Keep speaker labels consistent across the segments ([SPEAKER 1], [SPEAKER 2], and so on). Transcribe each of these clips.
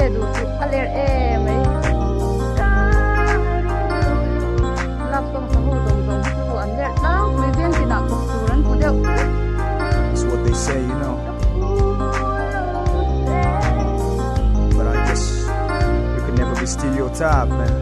[SPEAKER 1] du tu aler mai lap tong sa ho dong dong tu aler na we ben ti na ko turan pu deu.
[SPEAKER 2] That's what they say, you know. But I guess we could never be stereotyped, man.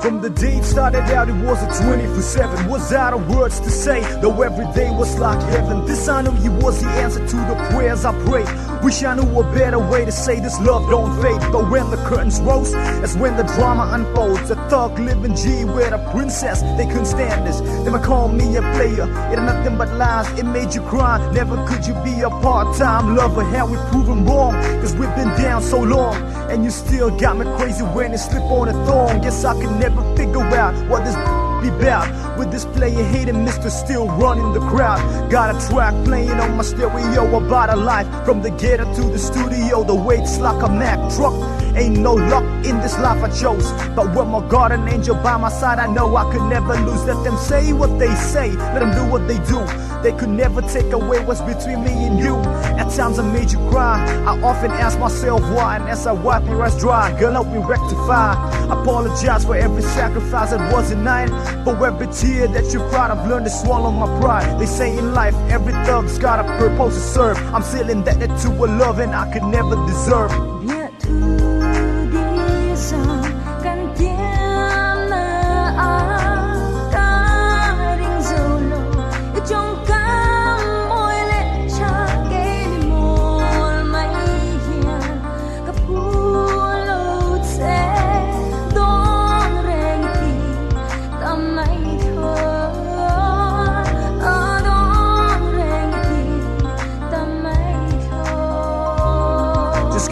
[SPEAKER 2] From the day it started out, it was a 24/7. Was out of words to say, though every day was like heaven. This I knew you was the answer to the prayers I prayed. Wish I knew a better way to say this love don't fade. But when the curtains rose, that's when the drama unfolds. A thug living G with a princess, they couldn't stand this. They might call me a player, it ain't nothing but lies. It made you cry, never could you be a part-time lover. How we proven wrong, cause we've been down so long. And you still got me crazy when it slip on a thorn. Guess I could never figure out what this be about. With this player hating mister still running the crowd. Got a track playing on my stereo about a life. From the ghetto to the studio, the weight's like a Mack truck. Ain't no luck in this life I chose. But with my guardian angel by my side, I know I could never lose. Let them say what they say, let them do what they do. They could never take away what's between me and you. At times I made you cry, I often ask myself why. And as I wipe your eyes dry, girl, help me rectify. Apologize for every sacrifice that wasn't mine. For every tear that you cried, I've learned to swallow my pride. They say in life, every thug's got a purpose to serve. I'm still indebted to a love and I could never deserve.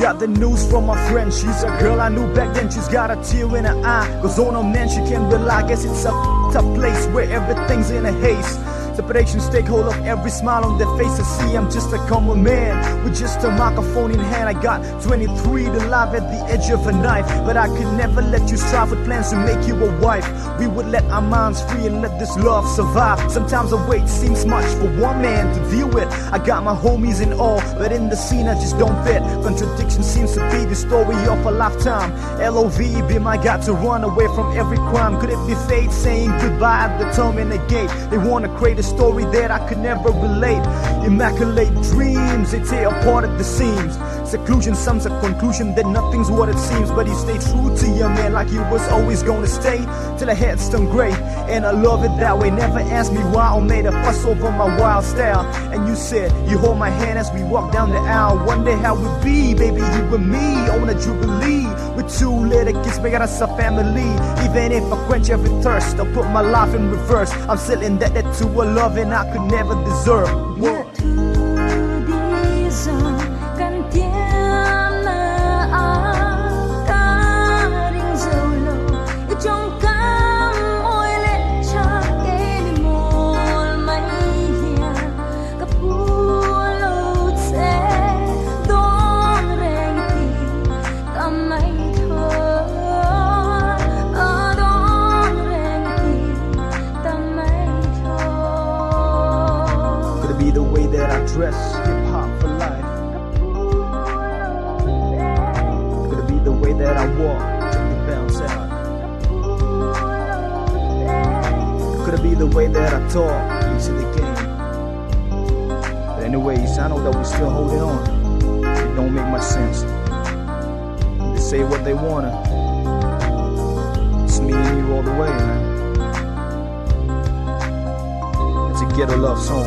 [SPEAKER 2] Got the news from my friend, she's a girl I knew back then. She's got a tear in her eye, cause on a man she can't rely. Guess it's a tough place where everything's in a haze. Separations take hold of every smile on their face. To see I'm just a common man with just a microphone in hand. I got 23 to live at the edge of a knife. But I could never let you strive with plans to make you a wife. We would let our minds free and let this love survive. Sometimes the wait seems much for one man to deal with. I got my homies in all, but in the scene I just don't fit. Contradiction seems to be the story of a lifetime. L.O.V. be my guide to run away from every crime. Could it be fate saying goodbye at the tomb in the gate? They wanna create a story that I could never relate. Immaculate dreams, they tear apart at the seams. Seclusion sums a conclusion that nothing's what it seems. But you stay true to your man like you was always gonna stay, till the head's turned gray. And I love it that way. Never asked me why or made a fuss over my wild style. And you said you hold my hand as we walk down the aisle. One day how we'd be, baby, you and me on a jubilee. With 2 little kids making us a family. Even if I quench every thirst, I'll put my life in reverse. I'm still indebted to a love and I could never deserve. What? Dress hip-hop for life. Could it be the way that I walk, check the bounce out? Could it be the way that I talk, easy the game? But anyways, I know that we're still holding on. It don't make much sense. They say what they wanna. It's me and you all the way, man. It's a ghetto love song.